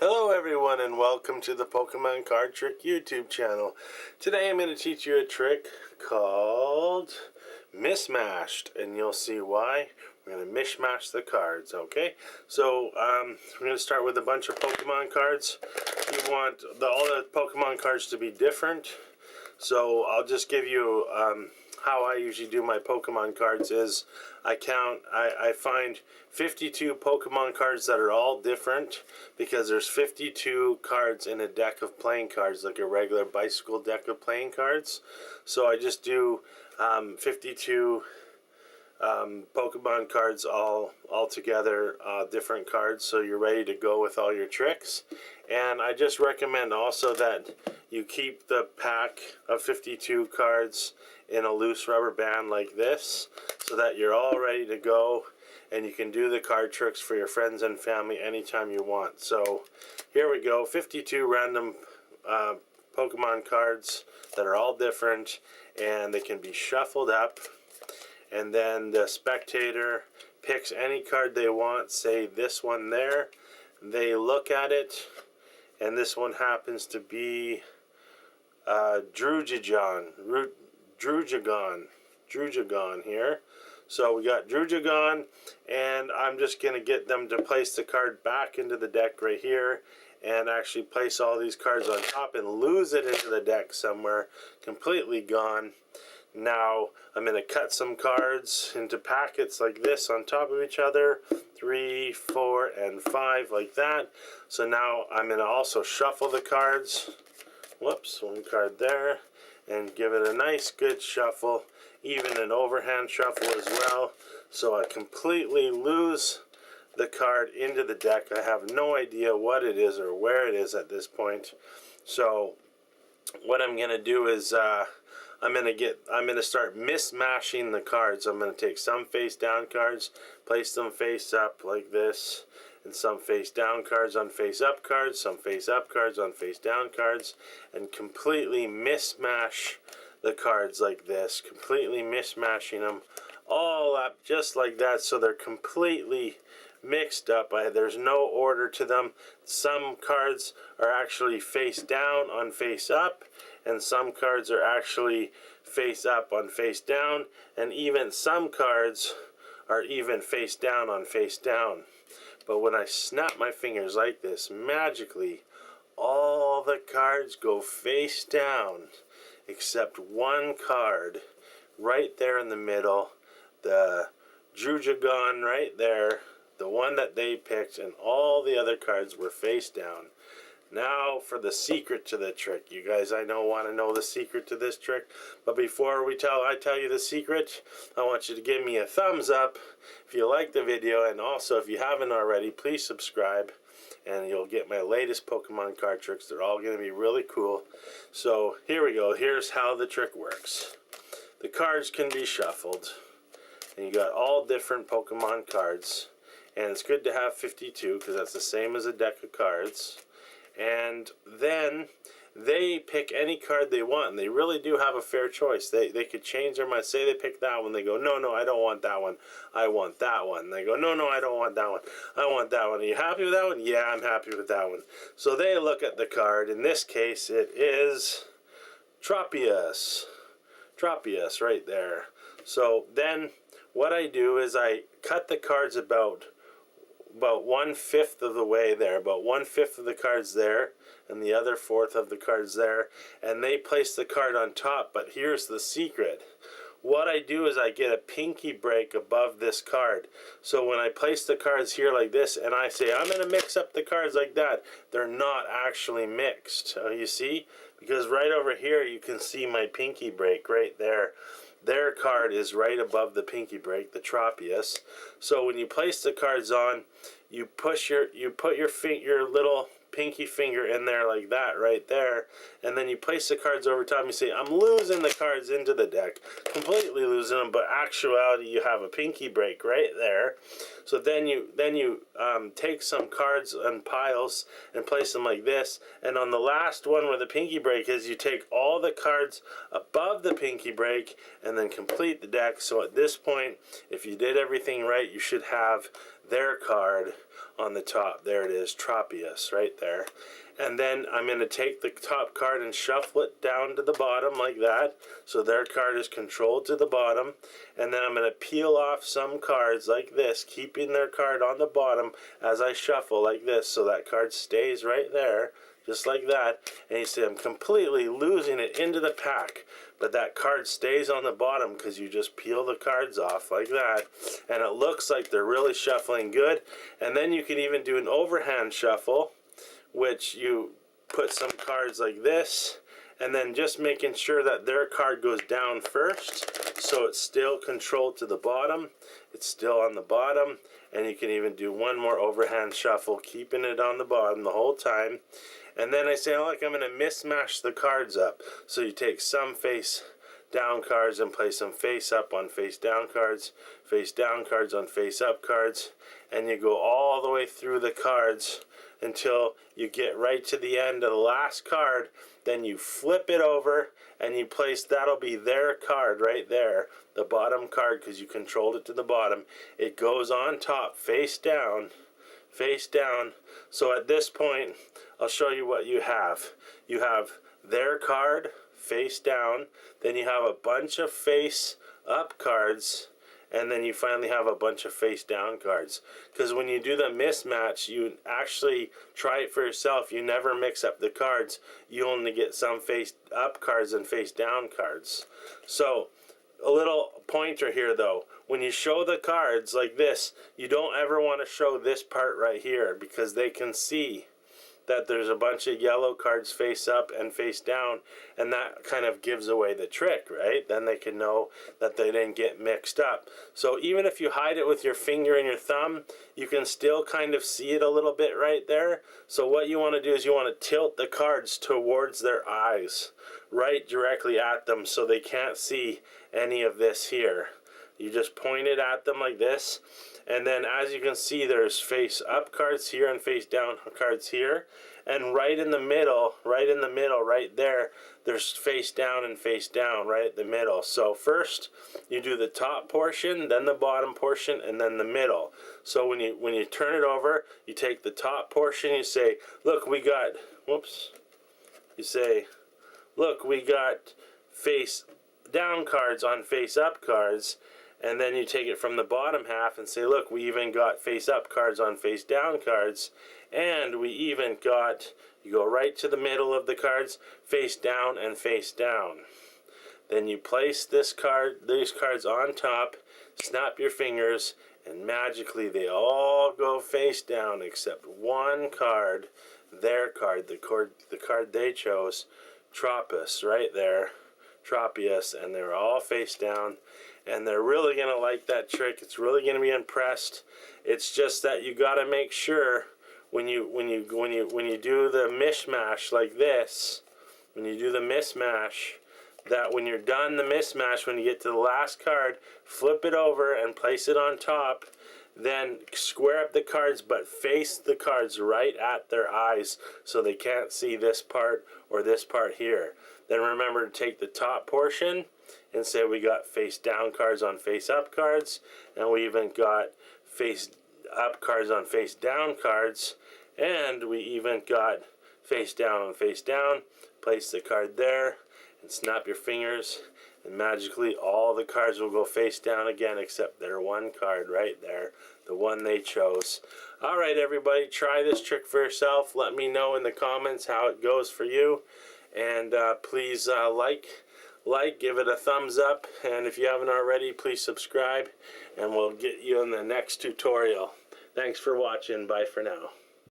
Hello everyone and welcome to the Pokemon Card Trick YouTube channel. Today I'm going to teach you a trick called Mismashed, and you'll see why. We're going to mishmash the cards, okay? So we're going to start with a bunch of Pokemon cards. You want all the Pokemon cards to be different. So I'll just give you how I usually do my Pokemon cards is I find 52 Pokemon cards that are all different, because there's 52 cards in a deck of playing cards, like a regular bicycle deck of playing cards. So I just do 52 Pokemon cards all together, different cards, so you're ready to go with all your tricks. And I just recommend also that you keep the pack of 52 cards in a loose rubber band like this, so that you're all ready to go and you can do the card tricks for your friends and family anytime you want. So here we go, 52 random Pokemon cards that are all different, and they can be shuffled up. And then the spectator picks any card they want, say this one there. They look at it, and this one happens to be Drujagon here. So we got Drujagon, and I'm just going to get them to place the card back into the deck right here, and actually place all these cards on top and lose it into the deck somewhere, completely gone. Now I'm going to cut some cards into packets like this on top of each other, 3, 4, and 5 like that. So now I'm going to also shuffle the cards. Whoops, one card there, and give it a nice good shuffle, even an overhand shuffle as well, so I completely lose the card into the deck. I have no idea what it is or where it is at this point. So what I'm going to do is I'm going to start mismashing the cards. I'm going to take some face down cards, place them face up like this, and some face down cards on face up cards, some face up cards on face down cards, and completely mismash the cards like this, completely mismashing them all up just like that, so they're completely mixed up. There's no order to them. Some cards are actually face down on face up, and some cards are actually face up on face down, and even some cards are even face down on face down. But when I snap my fingers like this, magically all the cards go face down except one card right there in the middle, the Drujagon right there, the one that they picked, and all the other cards were face down. Now for the secret to the trick. You guys, I know, want to know the secret to this trick, but before I tell you the secret, I want you to give me a thumbs up if you like the video, and also if you haven't already, please subscribe, and you'll get my latest Pokemon card tricks. They're all going to be really cool. So here we go. Here's how the trick works. The cards can be shuffled, and you got all different Pokemon cards, and it's good to have 52 because that's the same as a deck of cards. And then they pick any card they want, and they really do have a fair choice. They could change their mind. Say they pick that one, they go, no, I don't want that one, I want that one. And they go, no, I don't want that one, I want that one. Are you happy with that one? Yeah, I'm happy with that one. So they look at the card. In this case, it is Tropius right there. So then what I do is I cut the cards about 1/5 of the way there, about 1/5 of the cards there, and the other 1/4 of the cards there, and they place the card on top. But here's the secret. What I do is I get a pinky break above this card. So when I place the cards here like this, and I say I'm going to mix up the cards like that, they're not actually mixed. You see? Because right over here you can see my pinky break right there. Their card is right above the pinky break, the Tropius. So when you place the cards on, you put your little pinky finger in there like that right there, and then you place the cards over top. You say, I'm losing the cards into the deck, completely losing them, but actuality you have a pinky break right there. So then you take some cards and piles and place them like this, and on the last one where the pinky break is, you take all the cards above the pinky break and then complete the deck. So at this point, if you did everything right, you should have their card on the top. There it is, Tropius, right there. And then I'm going to take the top card and shuffle it down to the bottom like that. So their card is controlled to the bottom. And then I'm going to peel off some cards like this, keeping their card on the bottom as I shuffle like this. So that card stays right there, just like that. And you see I'm completely losing it into the pack. But that card stays on the bottom because you just peel the cards off like that. And it looks like they're really shuffling good. And then you can even do an overhand shuffle, which you put some cards like this, and then just making sure that their card goes down first, so it's still controlled to the bottom. It's still on the bottom, and you can even do one more overhand shuffle, keeping it on the bottom the whole time. And then I say, oh, look, I'm going to mismatch the cards up. So you take some face down cards and play some face up on face down cards on face up cards, and you go all the way through the cards until you get right to the end of the last card. Then you flip it over and you place, that'll be their card right there, the bottom card, because you controlled it to the bottom. It goes on top, face down, face down. So at this point, I'll show you what you have. You have their card face down, then you have a bunch of face up cards, and then you finally have a bunch of face down cards. Because when you do the mismatch, you actually try it for yourself. You never mix up the cards. You only get some face up cards and face down cards. So a little pointer here though. When you show the cards like this, you don't ever want to show this part right here, because they can see that there's a bunch of yellow cards face up and face down, and that kind of gives away the trick, right? Then they can know that they didn't get mixed up. So even if you hide it with your finger and your thumb, you can still kind of see it a little bit right there. So what you want to do is you want to tilt the cards towards their eyes, right directly at them, so they can't see any of this here. You just point it at them like this. And then as you can see, there's face up cards here and face down cards here. And right in the middle, right there, there's face down and face down right at the middle. So first you do the top portion, then the bottom portion, and then the middle. So when you turn it over, you take the top portion, you say, look, we got, you say, look, we got face down cards on face up cards. And then you take it from the bottom half and say, look, we even got face up cards on face down cards. And we even got, you go right to the middle of the cards, face down and face down. Then you place these cards on top, snap your fingers, and magically they all go face down except one card, their card, the card they chose, Tropius, right there, Tropius, and they're all face down. And they're really going to like that trick. It's really going to be impressed. It's just that you got to make sure when you do the mishmash like this, when you do the mismatch, that when you're done the mismatch, when you get to the last card, flip it over and place it on top. Then square up the cards, but face the cards right at their eyes so they can't see this part or this part here. Then remember to take the top portion and say we got face down cards on face up cards, and we even got face up cards on face down cards, and we even got face down on face down. Place the card there and snap your fingers, and magically all the cards will go face down again except their one card right there, the one they chose. Alright everybody, try this trick for yourself. Let me know in the comments how it goes for you, and please give it a thumbs up, and if you haven't already, please subscribe, and we'll get you in the next tutorial. Thanks for watching. Bye for now.